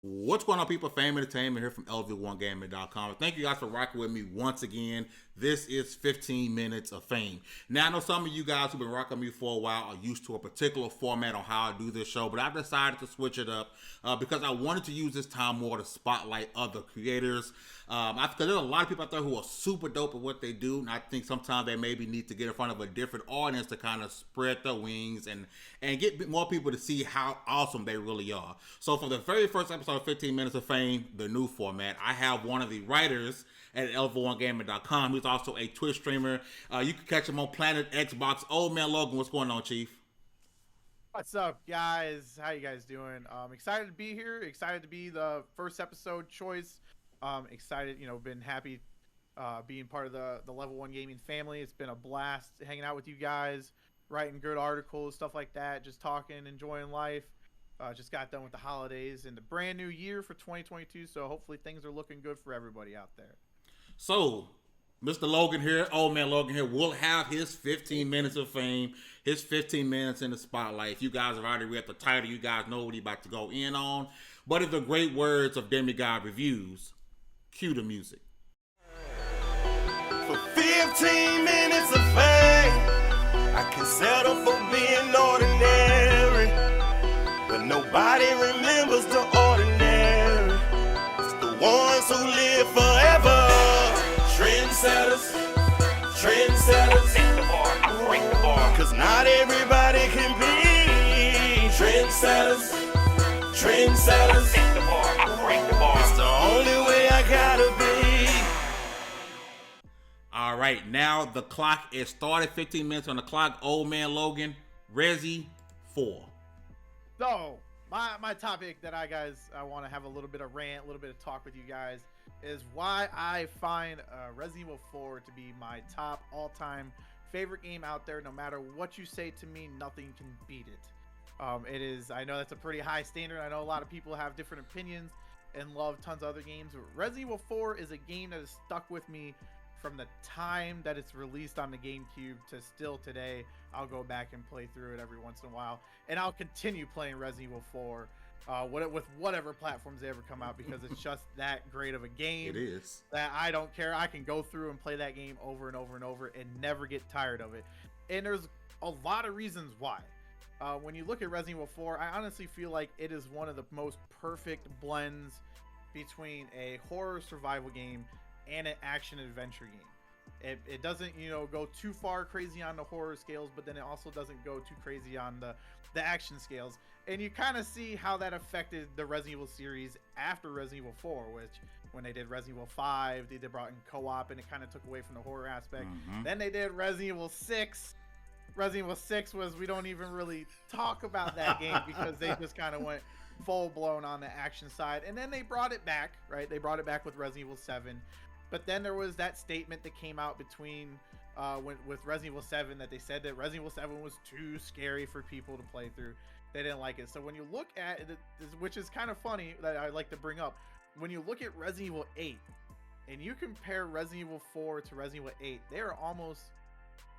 What's going on, people? Fame Entertainment here from LV1Gaming.com. Thank you guys for rocking with me once again. This is 15 minutes of fame. Now, I know some of you guys who've been rocking with me for a while are used to a particular format on how I do this show, but I've decided to switch it up because I wanted to use this time more to spotlight other creators. Because there's a lot of people out there who are super dope at what they do, and I think sometimes they maybe need to get in front of a different audience to kind of spread their wings and get more people to see how awesome they really are. So for the very first episode of 15 Minutes of Fame, the new format, I have one of the writers at LV1Gaming.com. He's also a Twitch streamer. You can catch him on Planet Xbox. OleMannLogan, what's going on, Chief? What's up, guys? How you guys doing? Excited to be here. Excited to be the first episode choice. Excited, been happy being part of the Level 1 Gaming family. It's been a blast hanging out with you guys, writing good articles, stuff like that, just talking, enjoying life. Just got done with the holidays and the brand new year for 2022, so hopefully things are looking good for everybody out there. So, Mr. Logan here, OleMannLogan here, will have his 15 minutes of fame, his 15 minutes in the spotlight. If you guys have already read the title, you guys know what he's about to go in on. But in the great words of Demigod Reviews, cue the music. For 15 minutes of fame, I can settle for being ordinary, but nobody remembers the ordinary. It's the ones who live forever. Trendsetters, trendsetters. Break the bar. Cause not everybody can be trendsetters, trendsetters. Break the bar. It's the only way I gotta be. All right, now the clock is started. 15 minutes on the clock. OleMannLogan, Resi 4. So, my topic that I want to have a little bit of rant, a little bit of talk with you guys is why I find Resident Evil 4 to be my top all-time favorite game out there. No matter what you say to me, nothing can beat it. It is, I know that's a pretty high standard. I know a lot of people have different opinions and love tons of other games. But Resident Evil 4 is a game that has stuck with me from the time that it's released on the GameCube to still today. I'll go back and play through it every once in a while, and I'll continue playing Resident Evil 4 with whatever platforms they ever come out, because it's just that great of a game. It is. That I don't care. I can go through and play that game over and over and over and never get tired of it. And there's a lot of reasons why. When you look at Resident Evil 4, I honestly feel like it is one of the most perfect blends between a horror survival game and an action adventure game. It doesn't, go too far crazy on the horror scales, but then it also doesn't go too crazy on the action scales. And you kind of see how that affected the Resident Evil series after Resident Evil 4, which when they did Resident Evil 5, they brought in co-op and it kind of took away from the horror aspect. Then they did Resident Evil 6. Resident Evil 6 was, we don't even really talk about that game because they just kind of went full blown on the action side. And then they brought it back, right? They brought it back with Resident Evil 7. But then there was that statement that came out between with Resident Evil 7 that they said that Resident Evil 7 was too scary for people to play through. They didn't like it. So when you look at it, which is kind of funny that I like to bring up, when you look at Resident Evil 8 and you compare Resident Evil 4 to Resident Evil 8, they are almost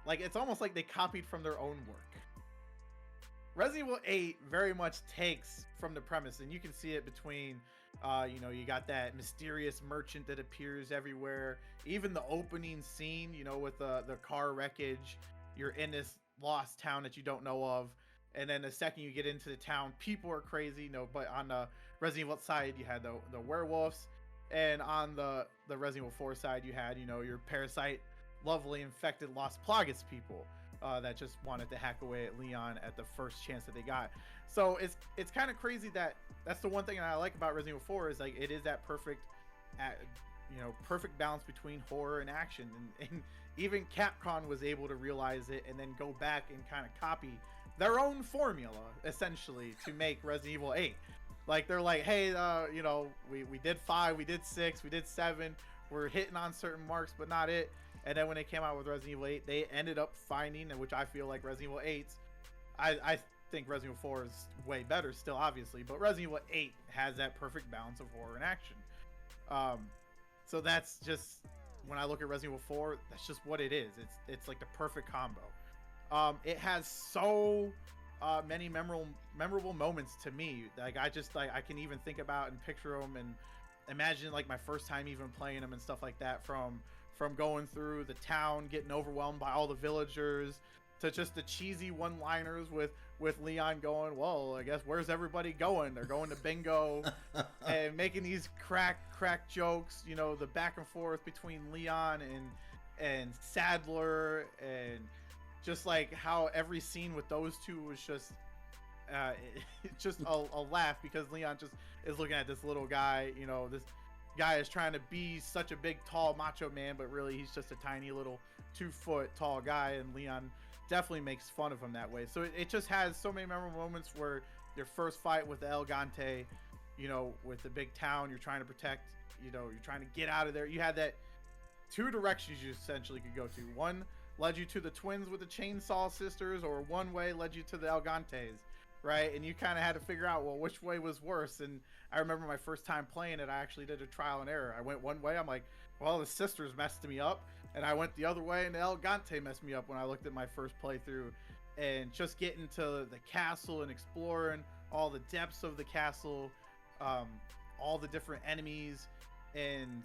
like, it's almost like they copied from their own work. Resident Evil 8 very much takes from the premise, and you can see it between you got that mysterious merchant that appears everywhere. Even the opening scene, with the car wreckage, you're in this lost town that you don't know of, and then the second you get into the town, people are crazy. But on the Resident Evil side, you had the werewolves, and on the Resident Evil 4 side, you had your parasite, lovely infected Las Plagas people that just wanted to hack away at Leon at the first chance that they got. So it's kind of crazy that's the one thing that I like about Resident Evil 4 is like it is that perfect balance between horror and action, and even Capcom was able to realize it and then go back and kind of copy their own formula essentially to make Resident Evil 8. Like they're like, hey, we did 5, we did 6, we did 7, we're hitting on certain marks but not it. And then when they came out with Resident Evil 8, they ended up finding, which I feel like Resident Evil 8's, I think Resident Evil 4 is way better still, obviously, but Resident Evil 8 has that perfect balance of horror and action. So that's just, when I look at Resident Evil 4, that's just what it is. It's like the perfect combo. It has so many memorable moments to me. Like I can even think about and picture them and imagine like my first time even playing them and stuff like that, from going through the town, getting overwhelmed by all the villagers, to just the cheesy one-liners with Leon going, well, I guess where's everybody going? They're going to bingo, and making these crack jokes, you know, the back and forth between Leon and Sadler, and just like how every scene with those two was just just a laugh, because Leon just is looking at this little guy, you know, this guy is trying to be such a big tall macho man, but really he's just a tiny little 2-foot tall guy, and Leon definitely makes fun of him that way. So it just has so many memorable moments where your first fight with the El Gante, you know, with the big town you're trying to protect, you know, you're trying to get out of there. You had that 2 directions you essentially could go to. One led you to the twins with the Chainsaw Sisters, or one way led you to the El Gantes, right? And you kind of had to figure out, well, which way was worse. And I remember my first time playing it, I actually did a trial and error. I went one way, I'm like, well, the sisters messed me up, and I went the other way, and the El Gante messed me up when I looked at my first playthrough. And just getting to the castle and exploring all the depths of the castle, all the different enemies, and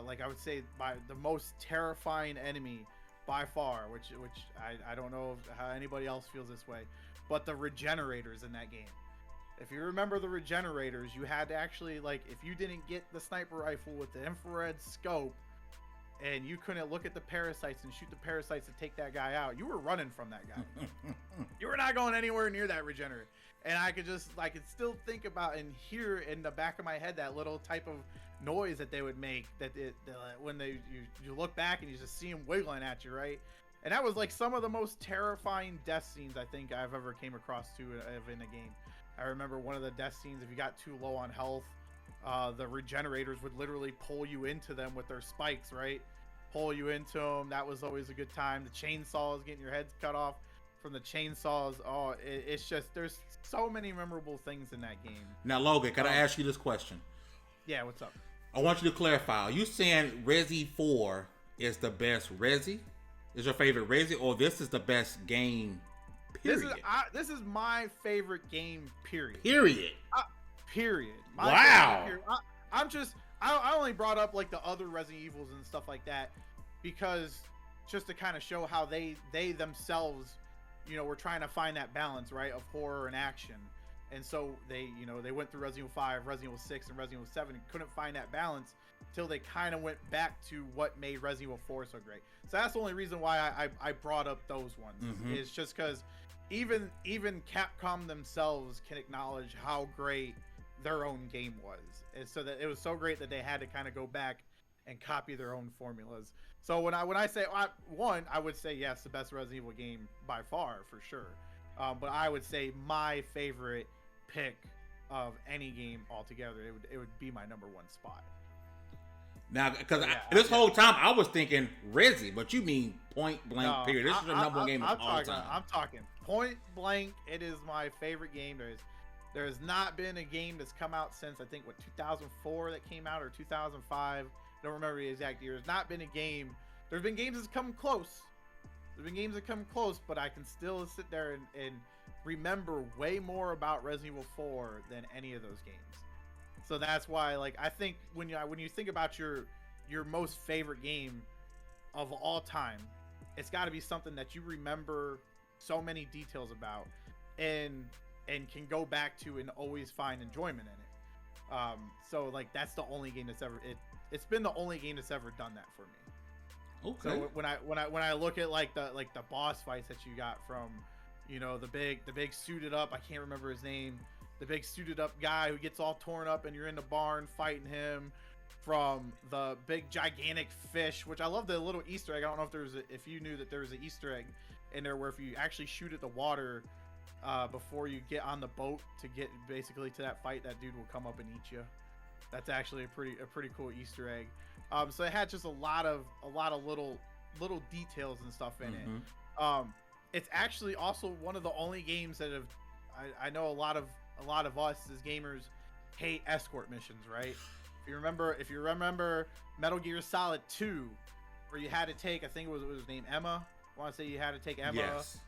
like I would say the most terrifying enemy by far, which I don't know how anybody else feels this way, but the regenerators in that game. If you remember the regenerators, you had to actually, like, if you didn't get the sniper rifle with the infrared scope and you couldn't look at the parasites and shoot the parasites to take that guy out, you were running from that guy. You were not going anywhere near that regenerator. And I could still think about and hear in the back of my head that little type of noise that they would make, when you look back and you just see them wiggling at you, right? And that was like some of the most terrifying death scenes I think I've ever came across in a game. I remember one of the death scenes, if you got too low on health, the regenerators would literally pull you into them with their spikes, right? Pull you into them. That was always a good time. The chainsaws, getting your heads cut off from the chainsaws. Oh, it's just, there's so many memorable things in that game. Now, Logan, can I ask you this question? Yeah, what's up? I want you to clarify. Are you saying Resi 4 is the best Resi? Is your favorite Resi, or this is the best game? Period. This is my favorite game. Period. Period. Period. Wow. Period. I only brought up like the other Resident Evils and stuff like that because just to kind of show how they themselves, you know, were trying to find that balance, right, of horror and action. And so they went through Resident Evil 5, Resident Evil 6, and Resident Evil 7 and couldn't find that balance till they kind of went back to what made Resident Evil 4 so great. So that's the only reason why I brought up those ones. Mm-hmm. Is just because even Capcom themselves can acknowledge how great their own game was. And so that it was so great that they had to kind of go back and copy their own formulas. So when I say one, I would say yes, the best Resident Evil game by far, for sure. But I would say my favorite pick of any game altogether, it would be my number 1 spot. Now, because this whole time I was thinking Resi, but you mean Point Blank. Period. This is the number 1 game of all time. I'm talking Point Blank. It is my favorite game. There's not been a game that's come out since I think 2004 that came out, or 2005. I don't remember the exact year. There's not been a game. There's been games that's come close. But I can still sit there and remember way more about Resident Evil 4 than any of those games. So that's why, like, I think when you think about your most favorite game of all time, it's got to be something that you remember so many details about, and can go back to and always find enjoyment in it. So like that's the only game that's ever it's been the only game that's ever done that for me. Okay. So when I look at like the boss fights that you got from, you know, the big suited up, I can't remember his name, the big suited up guy who gets all torn up and you're in the barn fighting him, from the big gigantic fish, which I love the little Easter egg. I don't know if you knew that there was an Easter egg in there where if you actually shoot at the water before you get on the boat to get basically to that fight, that dude will come up and eat you. That's actually a pretty cool Easter egg. So it had just a lot of little details and stuff in it. It's actually also one of the only games that I know a lot of us as gamers hate escort missions, right? If you remember Metal Gear Solid 2, where you had to take, I think it was named Emma. I want to say you had to take Emma. Yes.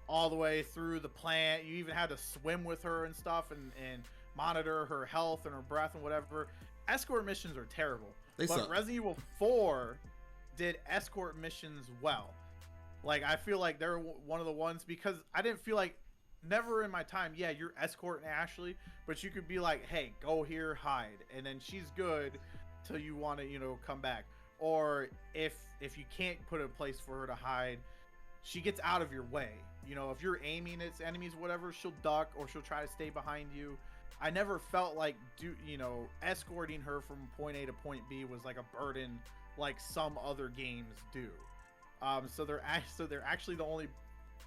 all the way through the plant. You even had to swim with her and stuff, and monitor her health and her breath and whatever. Escort missions are terrible. But suck. Resident Evil 4 did escort missions well. Like, I feel like they're one of the ones, because I didn't feel like, never in my time, yeah, you're escorting Ashley, but you could be like, hey, go here, hide, and then she's good till you want to, you know, come back. Or if you can't put a place for her to hide, she gets out of your way. You know, if you're aiming at enemies, whatever, she'll duck or she'll try to stay behind you. I never felt like, escorting her from point A to point B was like a burden like some other games do. So they're actually the only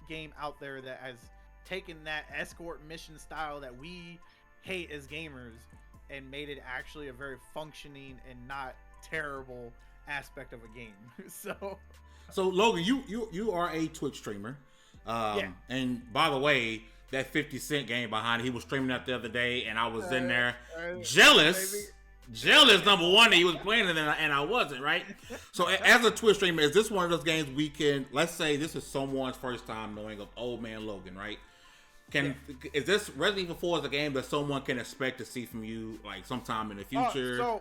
game out there that has taken that escort mission style that we hate as gamers and made it actually a very functioning and not terrible aspect of a game. So Logan, you are a Twitch streamer. And by the way, that 50 Cent game behind it, he was streaming that the other day, and I was in there jealous, number one, that he was playing it and I wasn't, right? So as a Twitch streamer, is this one of those games we can, let's say this is someone's first time knowing of OleMannLogan, right? Is this Resident Evil 4 is a game that someone can expect to see from you like sometime in the future?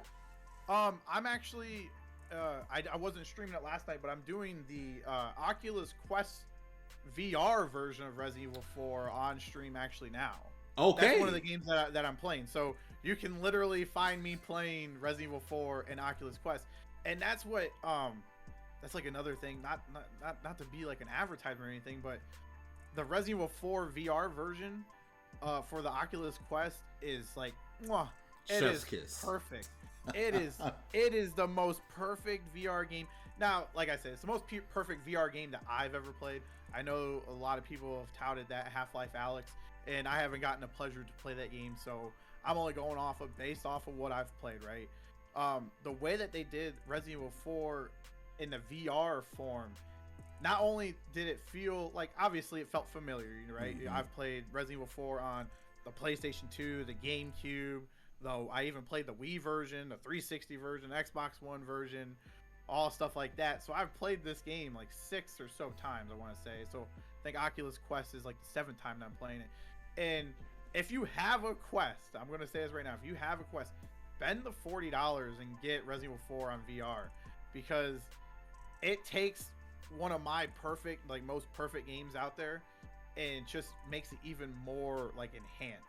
I'm actually I wasn't streaming it last night, but I'm doing the Oculus Quest VR version of Resident Evil 4 on stream actually now. Okay. That's one of the games that I'm playing. So you can literally find me playing Resident Evil 4 and Oculus Quest. And that's what that's like another thing, not to be like an advertisement or anything, but the Resident Evil 4 VR version for the Oculus Quest is like, it is perfect. It is the most perfect VR game. Now, like I said, it's the most perfect VR game that I've ever played. I know a lot of people have touted that Half-Life Alyx, and I haven't gotten the pleasure to play that game, so I'm only going based off of what I've played, right? The way that they did Resident Evil 4 in the VR form, not only did it feel like, obviously it felt familiar, right? Mm-hmm. I've played Resident Evil 4 on the PlayStation 2, the GameCube, though I even played the Wii version, the 360 version, Xbox One version, all stuff like that. So I've played this game like 6 or so times, I want to say. So I think Oculus Quest is like the 7th time that I'm playing it. And if you have a Quest, I'm going to say this right now, if you have a Quest, spend the $40 and get Resident Evil 4 on VR, because it takes one of my most perfect games out there and just makes it even more like enhanced.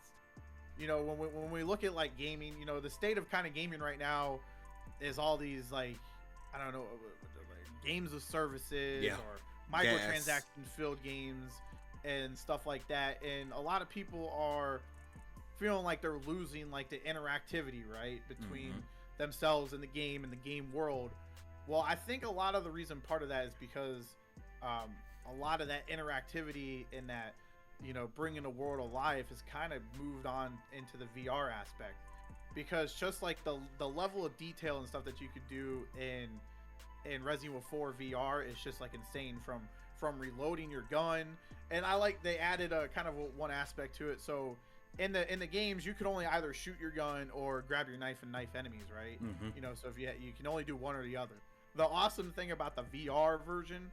You know, when we look at like gaming, you know, the state of kind of gaming right now is all these like, I don't know, like games of services or microtransaction filled games and stuff like that. And a lot of people are feeling like they're losing like the interactivity, right, between themselves and the game and the game world. Well, I think a lot of the reason part of that is because a lot of that interactivity and that, you know, bringing the world alive has kind of moved on into the VR aspect, because just like the level of detail and stuff that you could do in Resident Evil 4 VR is just like insane, from reloading your gun. And I like they added a kind of one aspect to it. So in the games, you could only either shoot your gun or grab your knife and knife enemies, right? You know, so if you can only do one or the other. The awesome thing about the VR version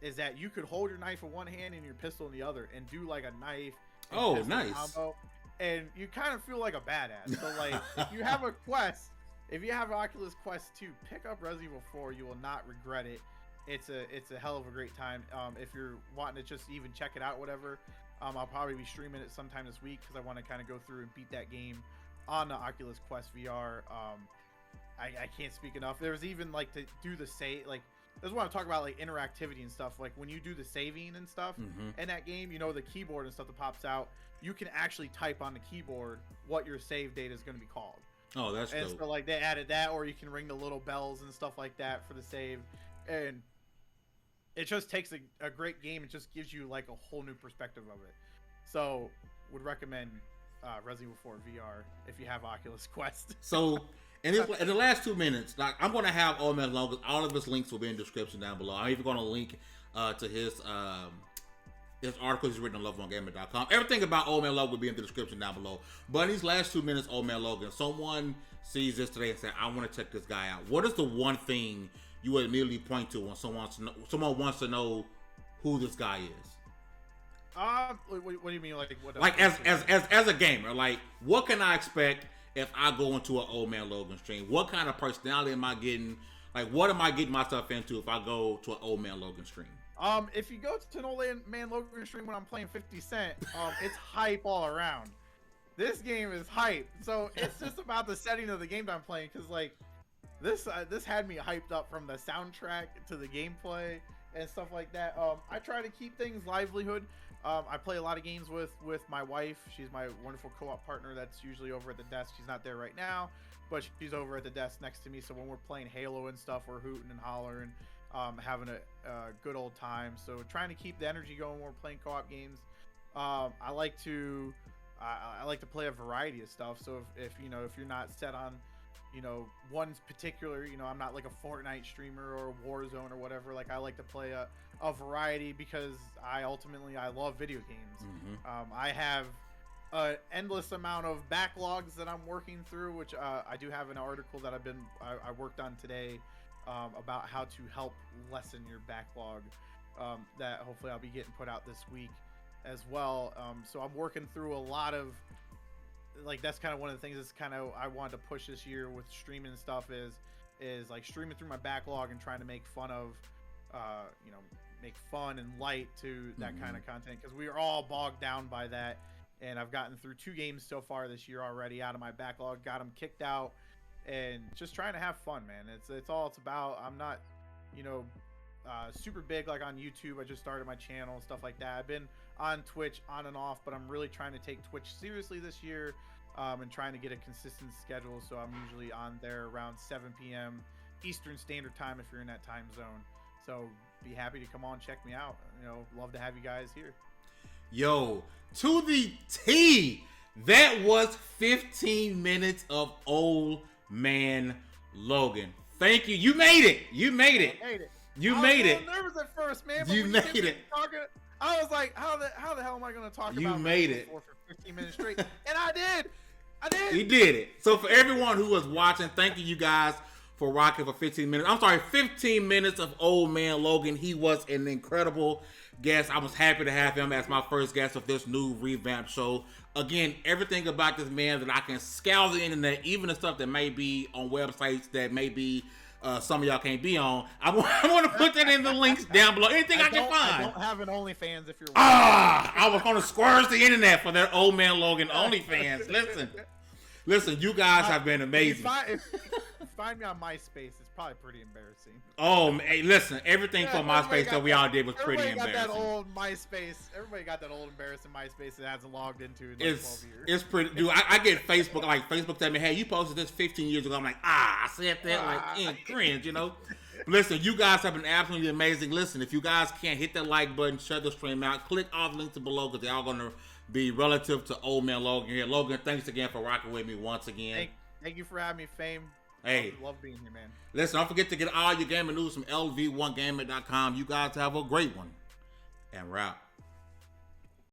is that you could hold your knife in one hand and your pistol in the other and do like a knife nice combo, and you kind of feel like a badass. So like if you have a Quest, if you have an Oculus Quest 2, pick up Resident Evil 4. You will not regret it. It's a hell of a great time. If you're wanting to just even check it out, whatever, I'll probably be streaming it sometime this week because I want to kind of go through and beat that game on the Oculus Quest VR. I can't speak enough. There's even like to do the save, like this is what I'm talking about, like interactivity and stuff. Like when you do the saving and stuff in that game, you know, the keyboard and stuff that pops out, you can actually type on the keyboard what your save data is going to be called. Oh, that's dope. So like they added that, or you can ring the little bells and stuff like that for the save, and it just takes a great game and just gives you like a whole new perspective of it. So would recommend Resident Evil 4 VR if you have Oculus Quest. So in the last 2 minutes, like I'm going to have OleMannLogan. All of his links will be in the description down below. I'm even going to link to his article he's written on loveonegamer.com. Everything about OleMannLogan will be in the description down below. But in these last 2 minutes, OleMannLogan, someone sees this today and said, I want to check this guy out. What is the one thing you would immediately point to when someone wants to know who this guy is? What do you mean? Like as a gamer, like what can I expect if I go into an Old Man Logan stream? What kind of personality am I getting? Like what am I getting myself into if I go to an Old Man Logan stream? If you go to an Old Man Logan stream when I'm playing 50 Cent, it's hype all around. This game is hype, so it's just about the setting of the game that I'm playing. Cause like this had me hyped up from the soundtrack to the gameplay and stuff like that. I try to keep things livelihood. I play a lot of games with my wife. She's my wonderful co-op partner that's usually over at the desk. She's not there right now, but she's over at the desk next to me. So when we're playing Halo and stuff, we're hooting and hollering, having a good old time. So trying to keep the energy going when we're playing co-op games. I like to play a variety of stuff. So if you're not set on one particular, I'm not like a Fortnite streamer or Warzone or whatever. Like I like to play a variety because I love video games. Mm-hmm. I have an endless amount of backlogs that I'm working through, which I do have an article that I worked on today about how to help lessen your backlog that hopefully I'll be getting put out this week as well. So I'm working through a lot of, like, that's kind of one of the things that's kind of I wanted to push this year with streaming and stuff is like streaming through my backlog and trying to make fun of make fun and light to that kind of content, because we are all bogged down by that. And I've gotten through 2 games so far this year already out of my backlog, got them kicked out, and just trying to have fun, man. It's all it's about. I'm not super big like on YouTube. I just started my channel and stuff like that. I've been on Twitch on and off, but I'm really trying to take Twitch seriously this year, and trying to get a consistent schedule. So I'm usually on there around 7 p.m. Eastern Standard Time if you're in that time zone. So be happy to come on, check me out. Love to have you guys here. Yo, to the T, that was 15 minutes of Old Man Logan. Thank you. You made it. You made it. I was a little nervous at first, man. But you made it. I was like, how the hell am I going to talk about you made it for 15 minutes straight? And I did. He did it. So for everyone who was watching, thank you guys for rocking for 15 minutes. 15 minutes of Old Man Logan. He was an incredible guest. I was happy to have him as my first guest of this new revamped show. Again, everything about this man that I can scour the internet, even the stuff that may be on websites that maybe some of y'all can't be on. I want to put that in the links down below. Anything I can find. I don't have an OnlyFans if you're watching. I was going to scourge the internet for that Old Man Logan OnlyFans. Listen, you guys have been amazing. If you find me on MySpace, it's probably pretty embarrassing. Oh, hey, listen, everything from MySpace that we all did was pretty embarrassing. Everybody got that old MySpace. Everybody got that old embarrassing MySpace that hasn't logged into in 12 years. It's pretty, dude. I get Facebook, like Facebook tell me, hey, you posted this 15 years ago. I'm like, I said that, cringe, Listen, you guys have been absolutely amazing. Listen, if you guys can't hit that like button, share the stream out, click all the links below because they're all going to be relative to Old Man Logan here. Logan, thanks again for rocking with me once again. Thank you for having me, Fame. Hey, love being here, man. Listen, don't forget to get all your gaming news from lv1gaming.com. You guys have a great one. And we're out.